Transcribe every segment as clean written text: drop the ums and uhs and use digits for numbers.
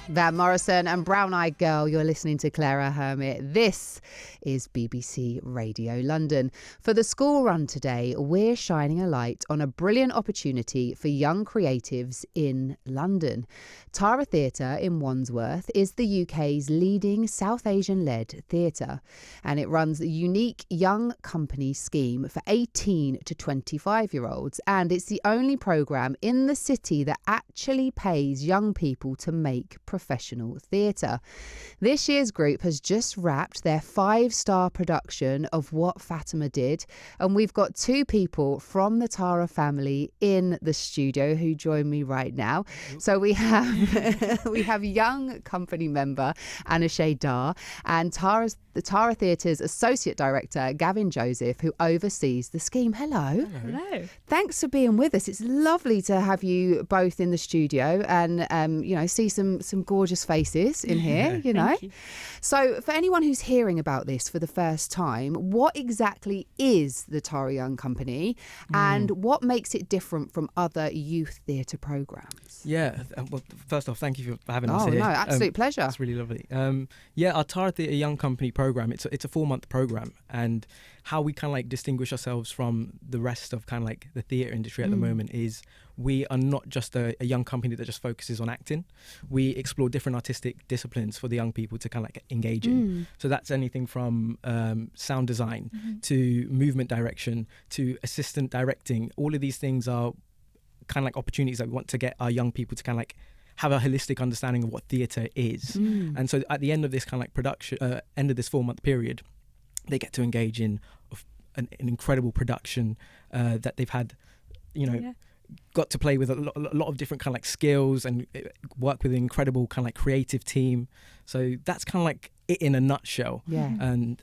Van Morrison and Brown Eyed Girl. You're listening to Clara Hermit. This is BBC Radio London. For the school run today, we're shining a light on a brilliant opportunity for young creatives in London. Tara Theatre in Wandsworth is the UK's leading South Asian-led theatre, and it runs a unique young company scheme for 18 to 25-year-olds, and it's the only programme in the city that actually pays young people to make professional theatre. This year's group has just wrapped their 5-star production of What Fatima Did, and we've got 2 people from the Tara family in the studio who join me right now. So we have we have young company member Anoushay Dar and the Tara Theatre's associate director Gavin Joseph, who oversees the scheme. Hello. Hello. Thanks for being with us. It's lovely to have you both in the studio and see some gorgeous faces in here, you know. Thank you. So for anyone who's hearing about this for the first time, what exactly is the Tara Young Company and what makes it different from other youth theatre programmes? Yeah, well, first off, thank you for having us here. Oh, no, absolute pleasure. It's really lovely. Our Tara Theatre Young Company programme, it's a 4-month programme, and how we kind of like distinguish ourselves from the rest of kind of like the theatre industry at the moment is we are not just a young company that just focuses on acting. We explore different artistic disciplines for the young people to kind of like engage in. So that's anything from sound design to movement direction to assistant directing. All of these things are kind of like opportunities that we want to get our young people to kind of like have a holistic understanding of what theatre is. And so at the end of this kind of like production, end of this 4-month period, they get to engage in an incredible production that they've had, got to play with a lot of different kind of like skills and work with an incredible kind of like creative team. So that's kind of like it in a nutshell. And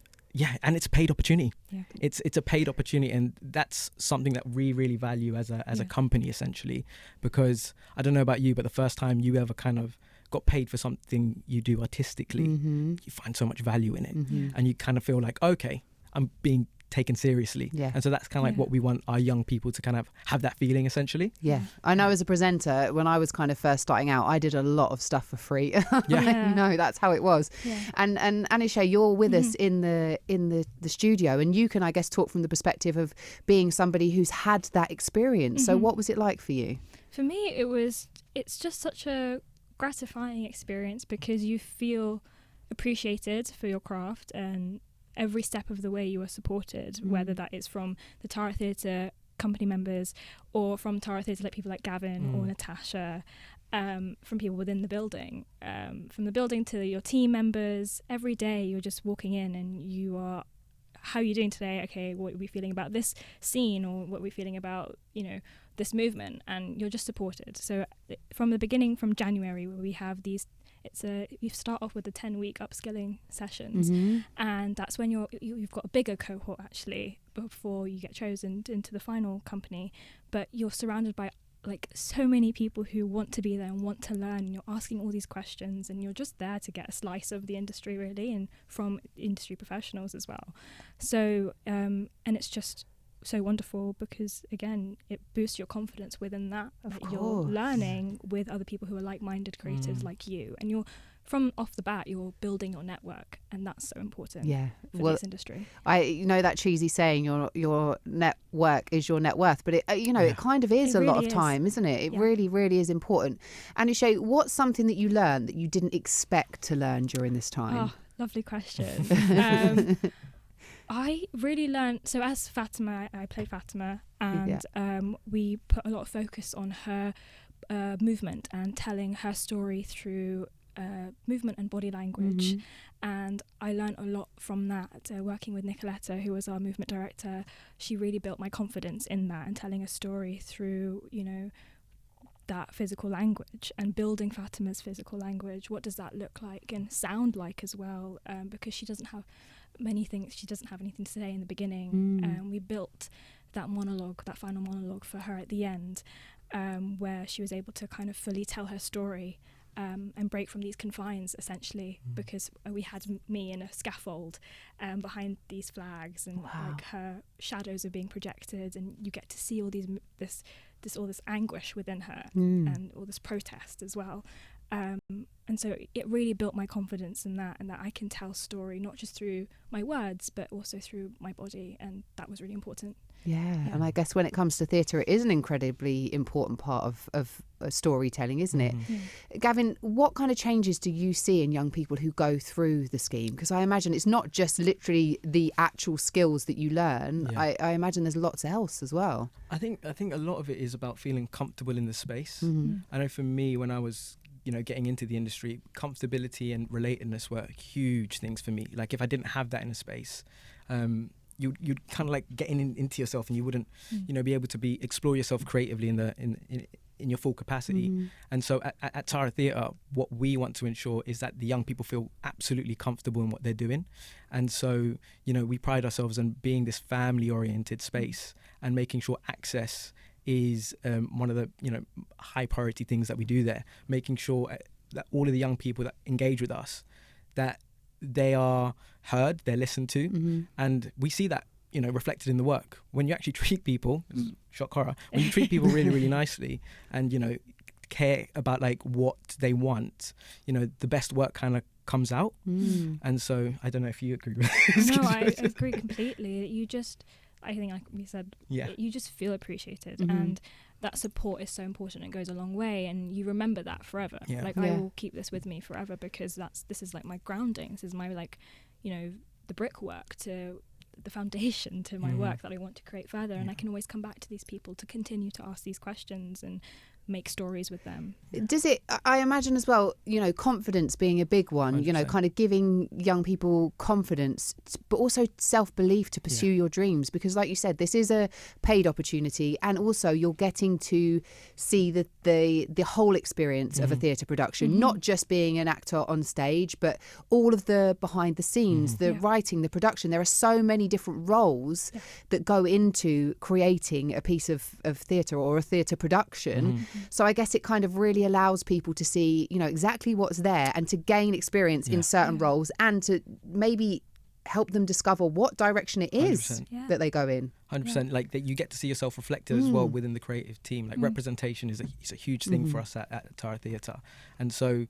it's a paid opportunity. It's a paid opportunity, and that's something that we really value as a company, essentially, because I don't know about you, but the first time you ever kind of got paid for something you do artistically, you find so much value in it, and you kind of feel like, okay, I'm being taken seriously. And so that's kind of like what we want our young people to kind of have that feeling, essentially. I know as a presenter, when I was kind of first starting out, I did a lot of stuff for free. That's how it was. And Anoushay, you're with us in the studio, and you can, I guess, talk from the perspective of being somebody who's had that experience. So what was it like for you? For me, it's just such a gratifying experience because you feel appreciated for your craft, and every step of the way you are supported, whether that is from the Tara Theatre company members or from Tara Theatre like people like Gavin or Natasha, from people within the building, from the building to your team members. Every day you're just walking in and you are, how are you doing today? Okay, what are we feeling about this scene, or what are we feeling about, this movement? And you're just supported. So from the beginning, from January, where we have these, you start off with the 10-week upskilling sessions, and that's when you've got a bigger cohort actually before you get chosen into the final company. But you're surrounded by like so many people who want to be there and want to learn, and you're asking all these questions, and you're just there to get a slice of the industry, really, and from industry professionals as well. So and it's just so wonderful because, again, it boosts your confidence within that you're learning with other people who are like-minded creatives like you, and you're from off the bat you're building your network, and that's so important for this industry. That cheesy saying, your network is your net worth, but it it kind of is a lot of time, isn't it? It really is important. And Anoushay, what's something that you learned that you didn't expect to learn during this time? Lovely question. I really learned, so as Fatima, I play Fatima, and we put a lot of focus on her movement and telling her story through movement and body language. And I learned a lot from that, working with Nicoletta, who was our movement director. She really built my confidence in that and telling a story through, that physical language and building Fatima's physical language. What does that look like and sound like as well? Because she doesn't have many things, she doesn't have anything to say in the beginning. We built that monologue, that final monologue for her at the end, where she was able to kind of fully tell her story and break from these confines, essentially, because we had me in a scaffold behind these flags, and like her shadows are being projected, and you get to see all this anguish within her and all this protest as well. And so it really built my confidence in that, and that I can tell story not just through my words but also through my body, and that was really important. Yeah, and I guess when it comes to theatre, it is an incredibly important part of storytelling, isn't it? Gavin, what kind of changes do you see in young people who go through the scheme? Because I imagine it's not just literally the actual skills that you learn. I imagine there's lots else as well. I think a lot of it is about feeling comfortable in the space. Mm-hmm. I know for me, when I was getting into the industry, comfortability and relatedness were huge things for me. Like if I didn't have that in a space, you'd kind of like getting into yourself, and you wouldn't be able to explore yourself creatively in your full capacity. And so at Tara Theatre, what we want to ensure is that the young people feel absolutely comfortable in what they're doing. And so we pride ourselves on being this family oriented space and making sure access is one of the high priority things that we do there, making sure that all of the young people that engage with us, that they are heard, they're listened to, and we see that reflected in the work. When you actually treat people, shock horror, when you treat people really, really nicely and care about like what they want, the best work kind of comes out. And so I don't know if you agree with this. No, I agree completely. I think, like we said, you just feel appreciated, and that support is so important. It goes a long way, and you remember that forever. I will keep this with me forever, because this is like my grounding. This is my the brickwork to the foundation to my work that I want to create further, and I can always come back to these people to continue to ask these questions and make stories with them. Does it, I imagine as well, confidence being a big one, 100%. Kind of giving young people confidence, but also self-belief to pursue your dreams, because like you said, this is a paid opportunity, and also you're getting to see the whole experience of a theatre production, not just being an actor on stage, but all of the behind the scenes, the writing, the production. There are so many different roles that go into creating a piece of theatre or a theatre production. So I guess it kind of really allows people to see, exactly what's there, and to gain experience in certain roles, and to maybe help them discover what direction it is that they go in. 100%. Like that you get to see yourself reflected as well within the creative team. Like representation is a huge thing for us at Tara Theatre. And so,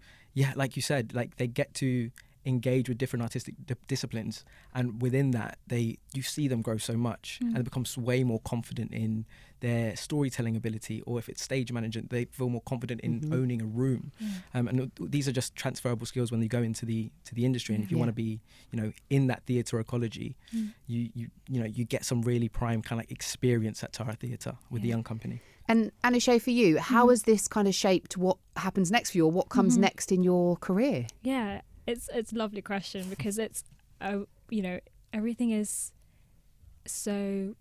like you said, like they get to engage with different artistic disciplines, and within that you see them grow so much and becomes way more confident in their storytelling ability, or if it's stage management, they feel more confident in owning a room. And these are just transferable skills when you go into the industry. And if you want to be in that theatre ecology, you get some really prime kind of like experience at Tara Theatre with the young company. And Anoushay, for you, how has this kind of shaped what happens next for you, or what comes next in your career? It's a lovely question, because it's everything is so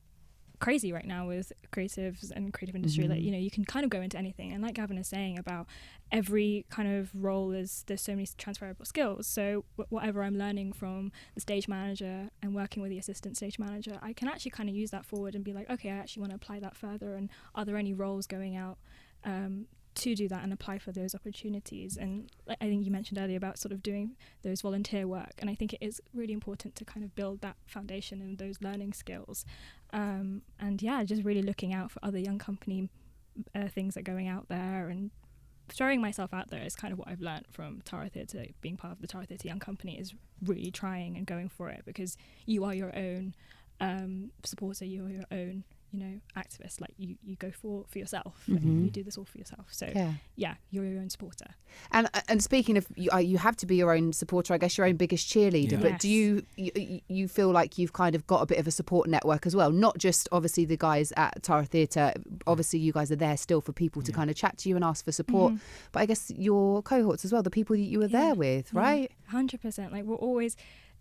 crazy right now with creatives and creative industry. Like you can kind of go into anything, and like Gavin is saying about every kind of role, there's so many transferable skills. So whatever I'm learning from the stage manager and working with the assistant stage manager, I can actually kind of use that forward and be like, okay, I actually want to apply that further, and are there any roles going out to do that and apply for those opportunities. And I think you mentioned earlier about sort of doing those volunteer work, and I think it is really important to kind of build that foundation and those learning skills, and just really looking out for other young company things that are going out there, and throwing myself out there is kind of what I've learned from Tara Theatre. Being part of the Tara Theatre Young Company is really trying and going for it, because you are your own supporter, you are your own activist. Like you go for yourself, and you do this all for yourself. So you're your own supporter. And speaking of, you have to be your own supporter, I guess, your own biggest cheerleader. But do you feel like you've kind of got a bit of a support network as well? Not just obviously the guys at Tara Theatre. Obviously you guys are there still for people to kind of chat to you and ask for support. But I guess your cohorts as well, the people that you were there with, right? 100%. Like we're always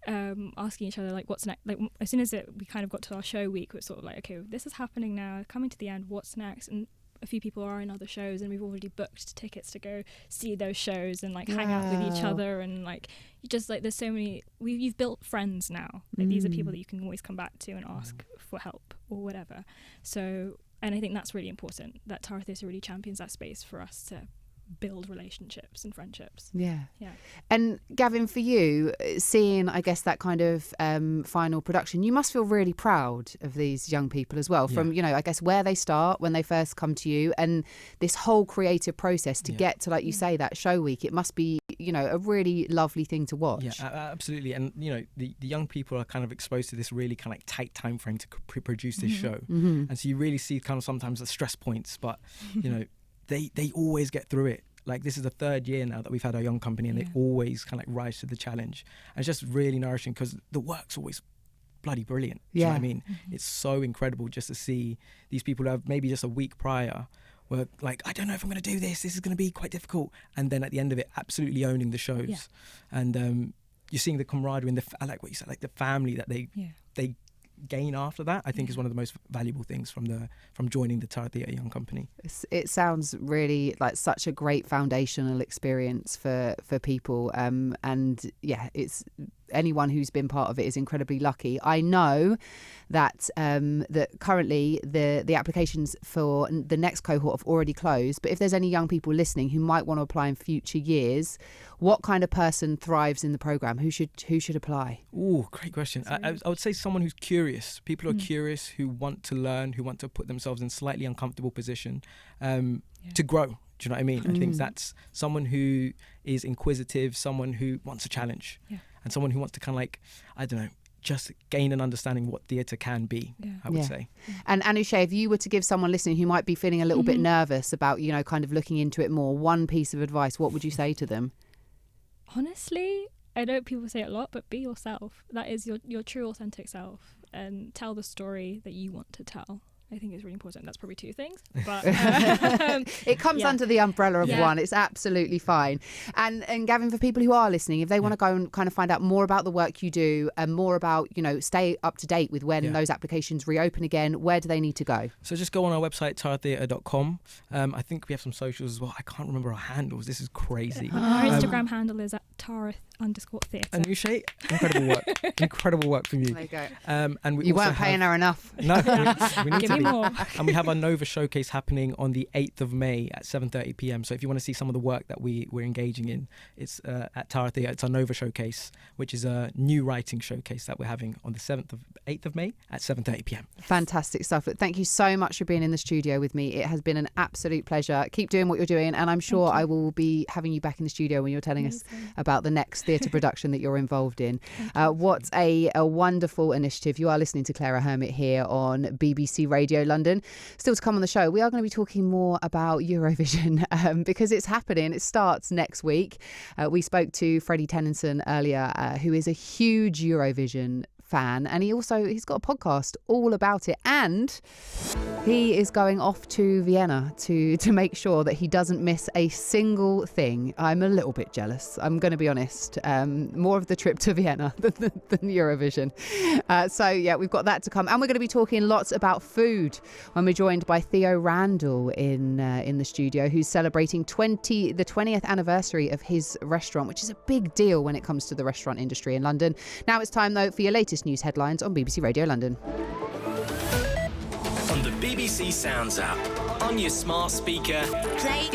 asking each other like what's next. Like as soon as we kind of got to our show week, we're sort of like, okay, this is happening now, coming to the end, what's next? And a few people are in other shows, and we've already booked tickets to go see those shows and like hang out with each other, and like you just like there's so many, you've built friends now. Like these are people that you can always come back to and ask for help or whatever. So, and I think that's really important, that Tara Theatre really champions that space for us to build relationships and friendships. Yeah. Yeah. And Gavin, for you, seeing, I guess, that kind of final production, you must feel really proud of these young people as well, from, I guess, where they start when they first come to you, and this whole creative process to get to, like you say, that show week. It must be, a really lovely thing to watch. Yeah, absolutely. And, the young people are kind of exposed to this really kind of like tight time frame to produce this show. Mm-hmm. And so you really see kind of sometimes the stress points, but, they always get through it. Like, this is the third year now that we've had our young company, and they always kind of like rise to the challenge. And it's just really nourishing because the work's always bloody brilliant. Do you know what I mean? It's so incredible just to see these people who have maybe just a week prior were like, I don't know if I'm going to do this. This is going to be quite difficult. And then at the end of it, absolutely owning the shows. Yeah. And you're seeing the camaraderie and I like what you said, like the family that they gain after that, I think is one of the most valuable things from joining the Tara Theatre Young Company. It sounds really like such a great foundational experience for people, and it's anyone who's been part of it is incredibly lucky. I know that that currently the applications for the next cohort have already closed, but if there's any young people listening who might want to apply in future years, what kind of person thrives in the programme? Who should apply? Oh, great question. I would say someone who's curious. People who are curious, who want to learn, who want to put themselves in slightly uncomfortable position to grow. Do you know what I mean? I think that's someone who is inquisitive, someone who wants a challenge, and someone who wants to kind of like, I don't know, just gain an understanding what theatre can be, I would say. And Anoushay, if you were to give someone listening who might be feeling a little bit nervous about, kind of looking into it more, one piece of advice, what would you say to them? Honestly, I know people say it a lot, but be yourself. That is your true authentic self, and tell the story that you want to tell. I think it's really important. That's probably two things, but it comes under the umbrella of one. It's absolutely fine. And Gavin, for people who are listening, if they want to go and kind of find out more about the work you do and more about, stay up to date with when those applications reopen again, where do they need to go? So just go on our website, taratheatre.com. I think we have some socials as well. I can't remember our handles. This is crazy. Our Instagram handle is at @Tara_theatre. Anoushay, incredible work from you. There you go. And you weren't paying her enough. No, we need Give to me be. more. And we have our Nova showcase happening on the 8th of May at 7:30 p.m. So if you want to see some of the work that we're engaging in, it's at Tara Theatre. It's our Nova showcase, which is a new writing showcase that we're having on the 8th of May at 7:30 p.m. Fantastic stuff. Look, thank you so much for being in the studio with me. It has been an absolute pleasure. Keep doing what you're doing, and I'm sure I will be having you back in the studio when you're telling us about the next theatre production that you're involved in. What a wonderful initiative. You are listening to Clara Hermit here on BBC Radio London. Still to come on the show, we are going to be talking more about Eurovision because it's happening. It starts next week. We spoke to Freddie Tennyson earlier, who is a huge Eurovision fan, and he's got a podcast all about it, and he is going off to Vienna to make sure that he doesn't miss a single thing. I'm a little bit jealous, I'm going to be honest. More of the trip to Vienna than Eurovision. So we've got that to come, and we're going to be talking lots about food when we're joined by Theo Randall in the studio, who's celebrating the 20th anniversary of his restaurant, which is a big deal when it comes to the restaurant industry in London. Now it's time though for your latest news headlines on BBC Radio London. On the BBC Sounds app, on your smart speaker, play